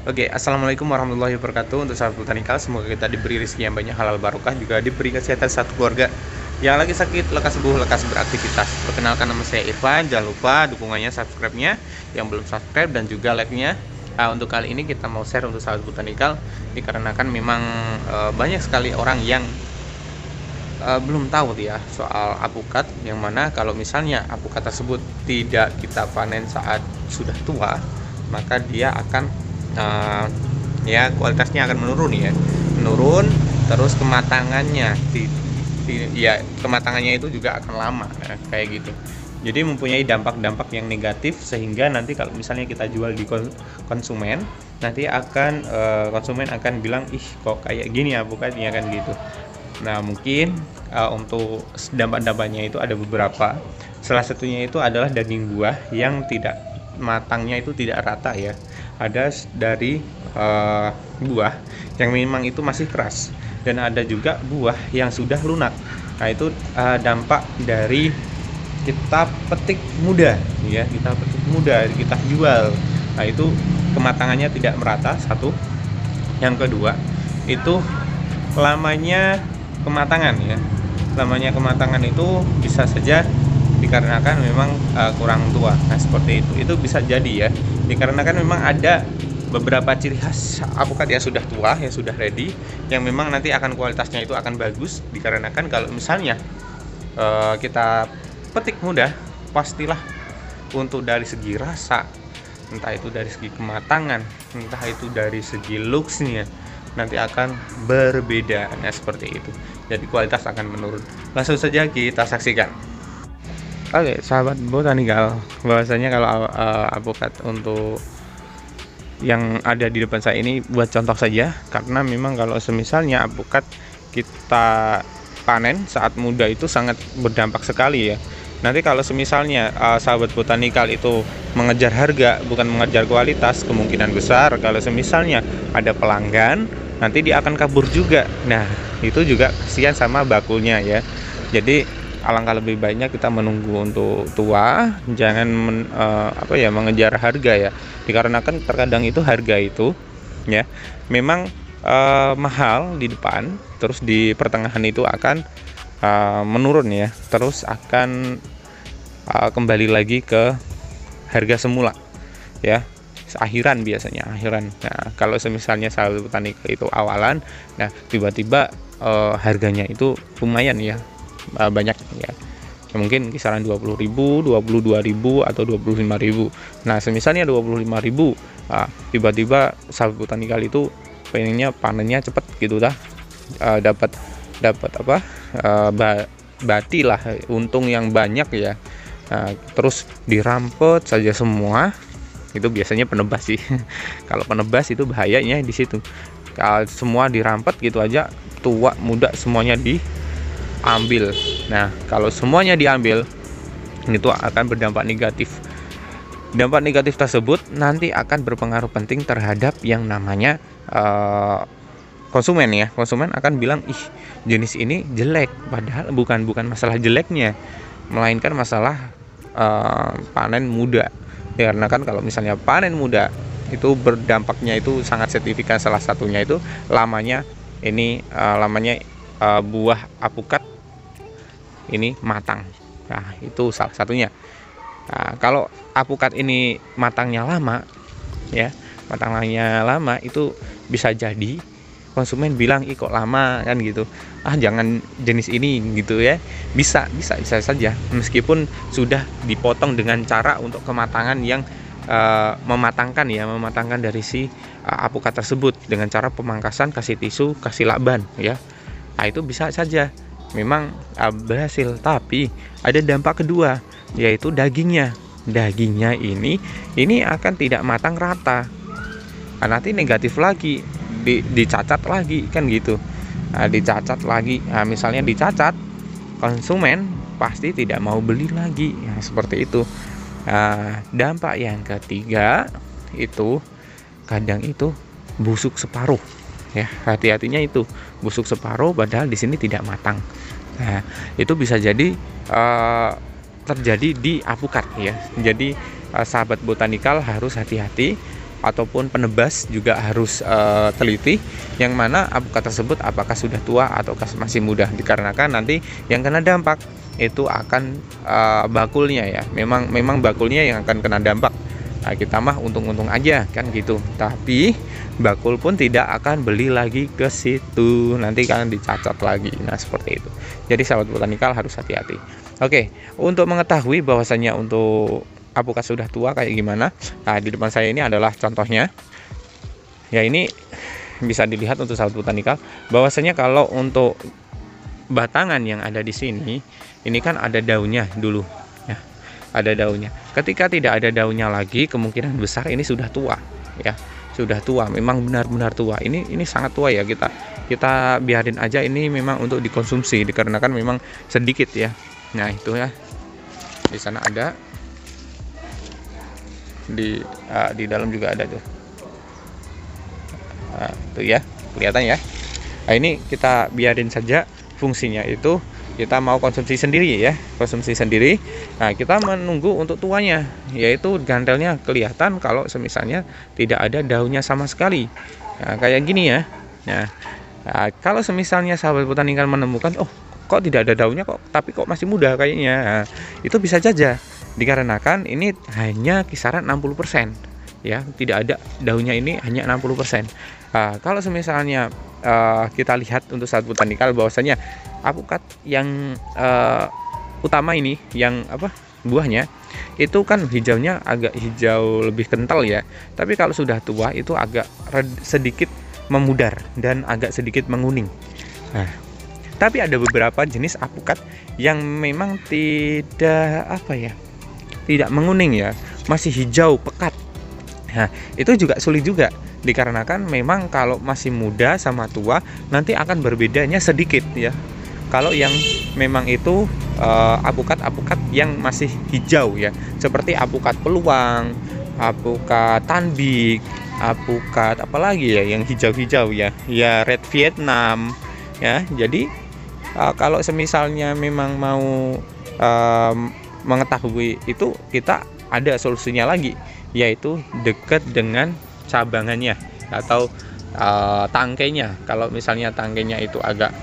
Oke, assalamualaikum warahmatullahi wabarakatuh. Untuk sahabat botanikal, semoga kita diberi rezeki yang banyak, halal barokah, juga diberi kesehatan satu keluarga. Yang lagi sakit, lekas sembuh, lekas beraktivitas. Perkenalkan, nama saya Irfan. Jangan lupa dukungannya, subscribe-nya, yang belum subscribe, dan juga like-nya. Untuk kali ini kita mau share untuk sahabat botanikal, dikarenakan memang banyak sekali orang yang belum tahu ya soal apukat, yang mana kalau misalnya apukat tersebut tidak kita panen saat sudah tua, maka dia akan ya kualitasnya akan menurun, terus kematangannya ya kematangannya itu juga akan lama ya, kayak gitu. Jadi mempunyai dampak-dampak yang negatif, sehingga nanti kalau misalnya kita jual di konsumen, nanti akan konsumen akan bilang, ih kok kayak gini apukatnya, kan gitu. Nah, mungkin untuk dampak-dampaknya itu ada beberapa. Salah satunya itu adalah daging buah yang tidak matangnya itu tidak rata ya. Ada dari buah yang memang itu masih keras, dan ada juga buah yang sudah lunak. Nah, itu dampak dari kita petik muda ya, kita jual. Nah, itu kematangannya tidak merata, satu. Yang kedua, itu lamanya kematangan ya. Lamanya kematangan itu bisa saja dikarenakan memang kurang tua. Nah, seperti itu. Itu bisa jadi ya. Dikarenakan memang ada beberapa ciri khas apukat yang sudah tua, yang sudah ready, yang memang nanti akan kualitasnya itu akan bagus. Dikarenakan kalau misalnya kita petik muda, pastilah untuk dari segi rasa, entah itu dari segi kematangan, entah itu dari segi looksnya, nanti akan berbeda. Nah, seperti itu. Jadi kualitas akan menurun. Langsung saja kita saksikan. Oke, sahabat botanikal, bahwasanya kalau apukat untuk yang ada di depan saya ini buat contoh saja, karena memang kalau semisalnya apukat kita panen saat muda itu sangat berdampak sekali ya. Nanti kalau semisalnya sahabat botanikal itu mengejar harga bukan mengejar kualitas, kemungkinan besar kalau semisalnya ada pelanggan, nanti dia akan kabur juga. Nah, itu juga kasihan sama bakulnya ya. Jadi alangkah lebih baiknya kita menunggu untuk tua, jangan mengejar harga ya. Dikarenakan terkadang itu harga itu ya memang mahal di depan, terus di pertengahan itu akan menurun ya, terus akan kembali lagi ke harga semula ya, biasanya akhiran. Nah, kalau misalnya sahabat petani itu awalan, nah tiba-tiba harganya itu lumayan ya, banyak ya, mungkin kisaran 20.000, 22.000 atau 25.000. Nah, semisalnya 25.000, tiba-tiba sahabat petani kali itu pengennya panennya cepet gitu dah, dapat bati lah, untung yang banyak ya. Nah, terus dirampet saja semua, itu biasanya penebas sih. Kalau penebas itu bahayanya di situ. Kalau semua dirampet gitu aja, tua muda semuanya diambil. Nah, kalau semuanya diambil, itu akan berdampak negatif. Dampak negatif tersebut nanti akan berpengaruh penting terhadap yang namanya konsumen ya. Konsumen akan bilang, ih jenis ini jelek, padahal bukan masalah jeleknya, melainkan masalah panen muda. Karena kan kalau misalnya panen muda itu berdampaknya itu sangat signifikan. Salah satunya itu lamanya buah apukat ini matang. Nah, itu salah satunya. Nah, kalau apukat ini matangnya lama ya, itu bisa jadi konsumen bilang, ih kok lama, kan gitu, jangan jenis ini gitu ya. Bisa saja, meskipun sudah dipotong dengan cara untuk kematangan yang mematangkan dari si apukat tersebut, dengan cara pemangkasan, kasih tisu, kasih lakban ya. Nah, itu bisa saja memang berhasil. Tapi ada dampak kedua, yaitu dagingnya ini akan tidak matang rata. Nanti negatif lagi, dicacat lagi kan gitu. Dicacat lagi, misalnya dicacat, konsumen pasti tidak mau beli lagi ya, seperti itu. Dampak yang ketiga itu kadang itu busuk separuh ya, hati-hatinya itu busuk separuh padahal di sini tidak matang. Nah, itu bisa jadi terjadi di apukat ya. Jadi sahabat botanikal harus hati-hati ataupun penebas juga harus teliti, yang mana apukat tersebut apakah sudah tua ataukah masih muda, dikarenakan nanti yang kena dampak itu akan bakulnya ya. Memang bakulnya yang akan kena dampak. Nah, kita mah untung-untung aja kan gitu, tapi bakul pun tidak akan beli lagi ke situ, nanti kalian dicacat lagi. Nah, seperti itu. Jadi sahabat botanikal harus hati-hati. Oke, untuk mengetahui bahwasanya untuk apukat sudah tua kayak gimana, nah di depan saya ini adalah contohnya ya. Ini bisa dilihat untuk sahabat botanikal bahwasanya kalau untuk batangan yang ada di sini, ini kan ada daunnya dulu ya, ada daunnya. Ketika tidak ada daunnya lagi, kemungkinan besar ini sudah tua ya, sudah tua, memang benar-benar tua. Ini sangat tua ya, kita biarin aja ini memang untuk dikonsumsi, dikarenakan memang sedikit ya. Nah itu ya, di sana ada, di dalam juga ada tuh. Nah, tuh ya, kelihatan ya. Nah, ini kita biarin saja, fungsinya itu kita mau konsumsi sendiri ya, konsumsi sendiri. Nah, kita menunggu untuk tuanya, yaitu gantelnya kelihatan kalau semisalnya tidak ada daunnya sama sekali. Nah, kayak gini ya. Nah, kalau semisalnya sahabat botanikal menemukan, oh kok tidak ada daunnya kok, tapi kok masih muda kayaknya, nah, itu bisa saja dikarenakan ini hanya kisaran 60% ya, tidak ada daunnya, ini hanya 60%. Nah, kalau semisalnya kita lihat untuk sahabat botanikal bahwasanya apukat yang utama ini, yang buahnya itu kan hijaunya agak hijau lebih kental ya, tapi kalau sudah tua itu agak sedikit memudar dan agak sedikit menguning. Nah, tapi ada beberapa jenis apukat yang memang tidak menguning ya, masih hijau pekat. Nah, itu juga sulit juga, dikarenakan memang kalau masih muda sama tua nanti akan berbedanya sedikit ya. Kalau yang memang itu apukat-apukat yang masih hijau ya, seperti apukat peluang, apukat tanbik, apukat apalagi ya yang hijau-hijau ya, red Vietnam ya. Jadi kalau semisalnya memang mau mengetahui itu, kita ada solusinya lagi, yaitu dekat dengan cabangannya atau tangkainya. Kalau misalnya tangkainya itu agak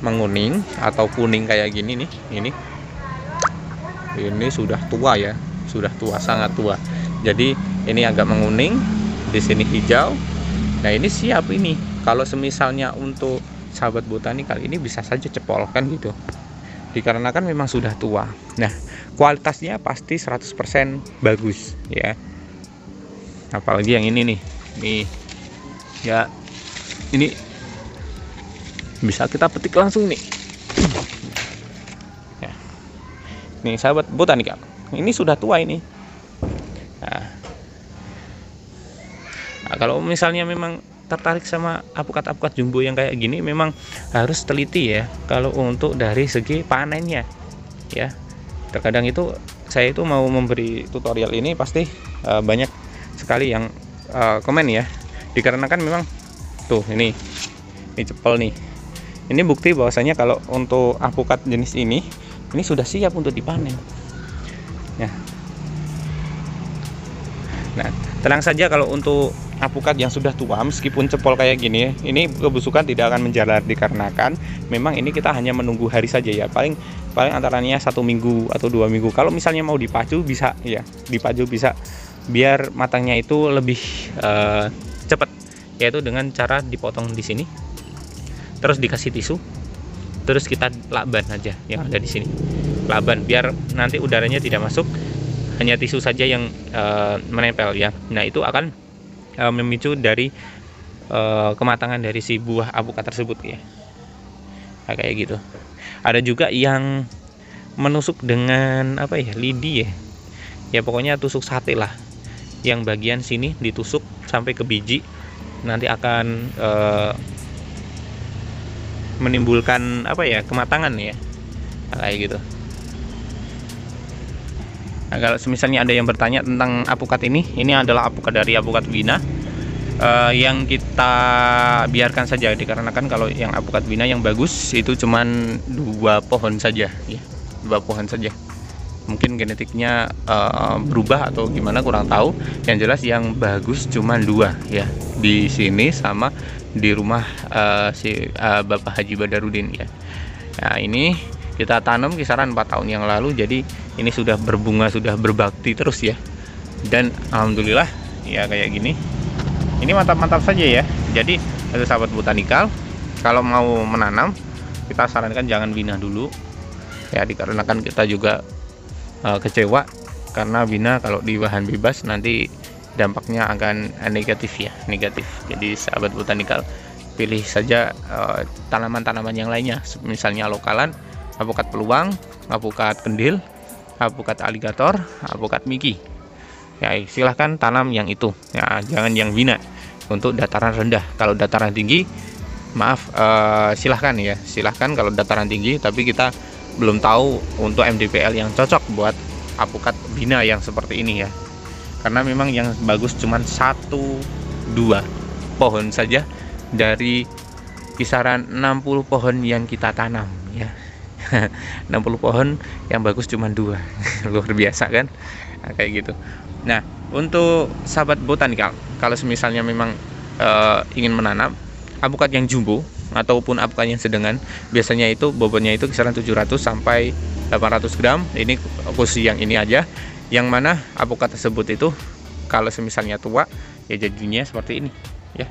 menguning atau kuning kayak gini nih, ini sudah tua ya, sudah tua, sangat tua. Jadi ini agak menguning, di sini hijau. Nah ini siap ini. Kalau semisalnya untuk sahabat botanikal ini bisa saja cepolkan gitu, dikarenakan memang sudah tua. Nah kualitasnya pasti 100% bagus ya. Apalagi yang ini nih ya, ini bisa kita petik langsung nih ya. Nih sahabat botanikal, ini sudah tua ini. Nah, kalau misalnya memang tertarik sama apukat-apukat jumbo yang kayak gini, memang harus teliti ya kalau untuk dari segi panennya ya. Terkadang itu saya itu mau memberi tutorial ini pasti banyak sekali yang komen ya, dikarenakan memang tuh ini cepel nih. Ini bukti bahwasanya kalau untuk apukat jenis ini sudah siap untuk dipanen ya. Nah tenang saja, kalau untuk apukat yang sudah tua, meskipun cepol kayak gini, ini kebusukan tidak akan menjalar, dikarenakan memang ini kita hanya menunggu hari saja ya, paling antaranya 1 minggu atau 2 minggu. Kalau misalnya mau dipacu bisa ya, dipacu bisa, biar matangnya itu lebih cepat, yaitu dengan cara dipotong di sini, terus dikasih tisu, terus kita lakban aja yang ada di sini, lakban biar nanti udaranya tidak masuk, hanya tisu saja yang menempel ya. Nah itu akan memicu dari kematangan dari si buah apukat tersebut ya. Nah, kayak gitu. Ada juga yang menusuk dengan lidi ya. Ya pokoknya tusuk sate lah. Yang bagian sini ditusuk sampai ke biji, nanti akan menimbulkan kematangan ya. Nah, kayak gitu. Nah, kalau misalnya ada yang bertanya tentang apukat ini adalah apukat dari apukat Wina yang kita biarkan saja, dikarenakan kalau yang apukat Wina yang bagus itu cuman 2 pohon saja ya, 2 pohon saja. mungkin genetiknya berubah atau gimana kurang tahu. Yang jelas yang bagus cuma 2 ya, di sini sama di rumah Bapak Haji Badarudin ya. Nah ini kita tanam kisaran 4 tahun yang lalu, jadi ini sudah berbunga, sudah berbakti terus ya, dan alhamdulillah ya kayak gini. Ini mantap-mantap saja ya. Jadi untuk sahabat botanikal, kalau mau menanam kita sarankan jangan bina dulu ya, dikarenakan kita juga kecewa karena bina kalau di bahan bebas nanti dampaknya akan negatif ya, negatif. Jadi sahabat botanikal, pilih saja tanaman-tanaman yang lainnya, misalnya lokalan, alpukat peluang, alpukat kendil, alpukat aligator, alpukat miki ya, silahkan tanam yang itu ya, jangan yang bina untuk dataran rendah. Kalau dataran tinggi, maaf, silahkan ya, silahkan kalau dataran tinggi, tapi kita belum tahu untuk MDPL yang cocok buat alpukat bina yang seperti ini ya, karena memang yang bagus cuman 1-2 pohon saja dari kisaran 60 pohon yang kita tanam ya. 60 pohon yang bagus cuma 2 luar biasa kan. Nah, kayak gitu. Nah, untuk sahabat botanikal, kalau misalnya memang ingin menanam alpukat yang jumbo ataupun alpukat yang sedengan, biasanya itu bobotnya itu kisaran 700 sampai 800 gram. Ini khusus yang ini aja, yang mana alpukat tersebut itu kalau misalnya tua ya jadinya seperti ini ya.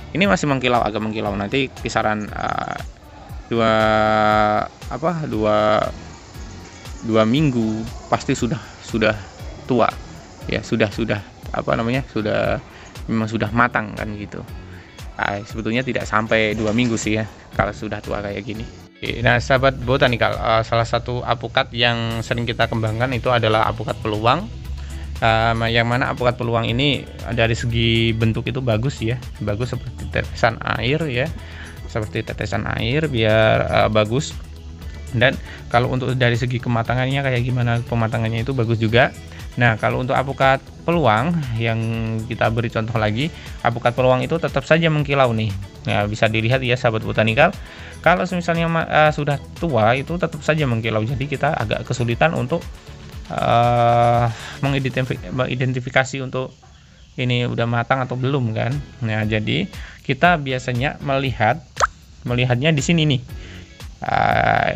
Ini masih mengkilau, agak mengkilau, nanti kisaran 2 minggu pasti sudah tua ya, sudah memang sudah matang kan gitu. Sebetulnya tidak sampai 2 minggu sih ya kalau sudah tua kayak gini. Nah sahabat botanikal, salah satu alpukat yang sering kita kembangkan itu adalah alpukat peluang. Yang mana alpukat peluang ini dari segi bentuk itu bagus ya, bagus seperti tetesan air ya, seperti tetesan air biar bagus. Dan kalau untuk dari segi kematangannya kayak gimana, pematangannya itu bagus juga. Nah kalau untuk alpukat peluang yang kita beri contoh lagi, alpukat peluang itu tetap saja mengkilau nih. Nah bisa dilihat ya sahabat botanikal, kalau misalnya sudah tua itu tetap saja mengkilau. Jadi kita agak kesulitan untuk mengidentifikasi untuk ini udah matang atau belum kan. Nah jadi kita biasanya melihatnya di sini nih,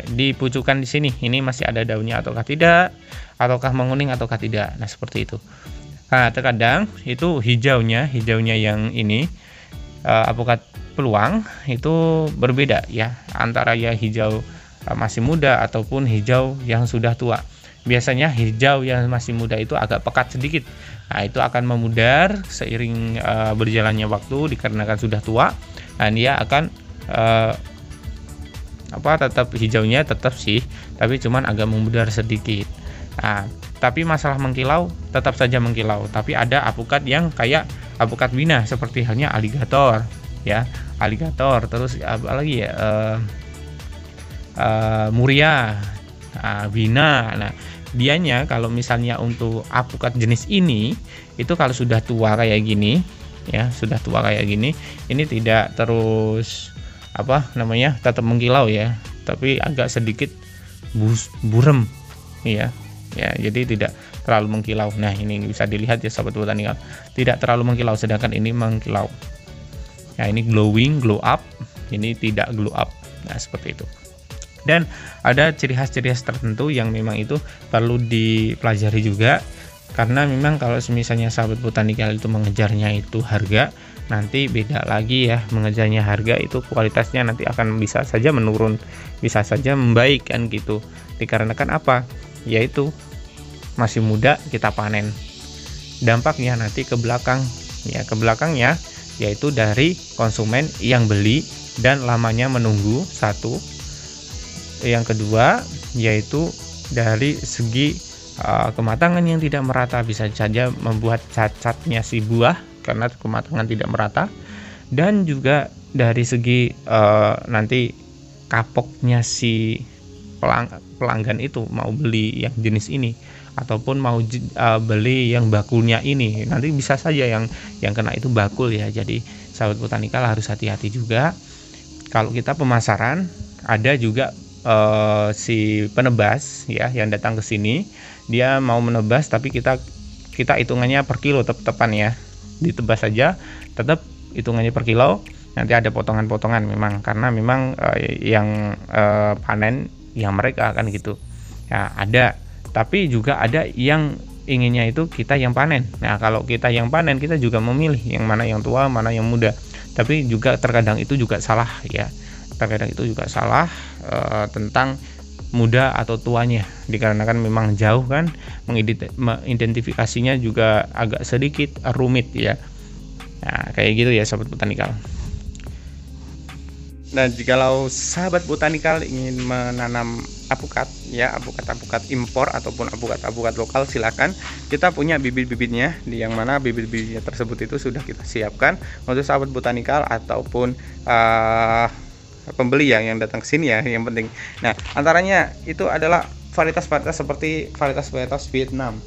di pucukan di sini, ini masih ada daunnya ataukah tidak, ataukah menguning ataukah tidak. Nah seperti itu. Nah terkadang itu hijaunya yang ini alpukat peluang itu berbeda ya, antara ya hijau masih muda ataupun hijau yang sudah tua. Biasanya hijau yang masih muda itu agak pekat sedikit. Nah itu akan memudar seiring berjalannya waktu, dikarenakan sudah tua, dan dia akan tetap hijaunya tetap sih, tapi cuman agak memudar sedikit. Nah, tapi masalah mengkilau tetap saja mengkilau. Tapi ada alpukat yang kayak alpukat bina, seperti halnya aligator ya, aligator, terus apa lagi ya, muria, bina. Nah dianya kalau misalnya untuk alpukat jenis ini, itu kalau sudah tua kayak gini ya, sudah tua kayak gini, ini tidak terus tetap mengkilau ya, tapi agak sedikit burem ya, jadi tidak terlalu mengkilau. Nah ini bisa dilihat ya sahabat botanikal, tidak terlalu mengkilau, sedangkan ini mengkilau. Nah ini glowing, glow up, ini tidak glow up. Nah seperti itu. Dan ada ciri khas tertentu yang memang itu perlu dipelajari juga, karena memang kalau misalnya sahabat botanikal itu mengejarnya itu harga, nanti beda lagi ya, mengejarnya harga itu kualitasnya nanti akan bisa saja menurun, bisa saja membaik kan gitu. Dikarenakan apa? Yaitu masih muda kita panen, dampaknya nanti ke belakang ya, ke belakangnya yaitu dari konsumen yang beli dan lamanya menunggu, satu. Yang kedua yaitu dari segi kematangan yang tidak merata, bisa saja membuat cacatnya si buah karena kematangan tidak merata. Dan juga dari segi nanti kapoknya si pelanggan itu mau beli yang jenis ini ataupun mau beli yang bakulnya ini, nanti bisa saja yang kena itu bakul ya. Jadi sahabat botanikal harus hati-hati juga. Kalau kita pemasaran, ada juga si penebas ya yang datang ke sini, dia mau menebas tapi kita hitungannya per kilo tepan ya, ditebas saja tetap hitungannya per kilo. Nanti ada potongan-potongan memang, karena memang yang panen yang mereka akan gitu ya, ada. Tapi juga ada yang inginnya itu kita yang panen. Nah kalau kita yang panen, kita juga memilih yang mana yang tua, mana yang muda. Tapi juga terkadang itu juga salah ya, terkadang itu juga salah tentang muda atau tuanya, dikarenakan memang jauh kan, mengidentifikasinya juga agak sedikit rumit ya. Nah kayak gitu ya sahabat botanikal. Nah, jikalau sahabat botanikal ingin menanam apukat ya, apukat impor ataupun apukat lokal, silakan. Kita punya bibit-bibitnya, yang mana bibit-bibitnya tersebut itu sudah kita siapkan untuk sahabat botanikal ataupun pembeli yang datang ke sini ya, yang penting. Nah, antaranya itu adalah varietas-varietas seperti varietas Vietnam.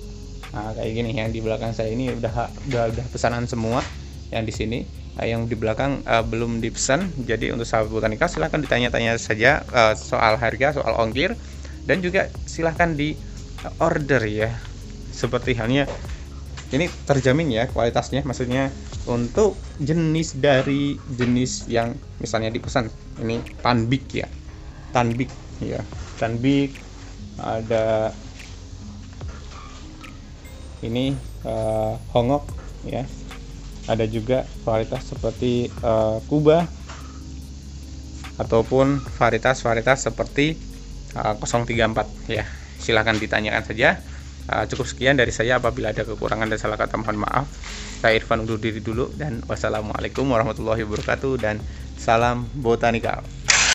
Nah, kayak gini yang di belakang saya ini udah pesanan semua yang di sini. Yang di belakang belum dipesan. Jadi untuk sahabat botanikal silahkan ditanya-tanya saja soal harga, soal ongkir, dan juga silahkan di order ya. Seperti halnya ini terjamin ya kualitasnya, maksudnya untuk jenis yang misalnya dipesan. Ini tanbik ya, tanbik ada ini hongok ya. Ada juga varietas seperti Kuba ataupun varietas seperti 034 ya. Silahkan ditanyakan saja. Cukup sekian dari saya. Apabila ada kekurangan dan salah kata mohon maaf. Saya Irfan undur diri dulu, dan wassalamualaikum warahmatullahi wabarakatuh, dan salam botanikal.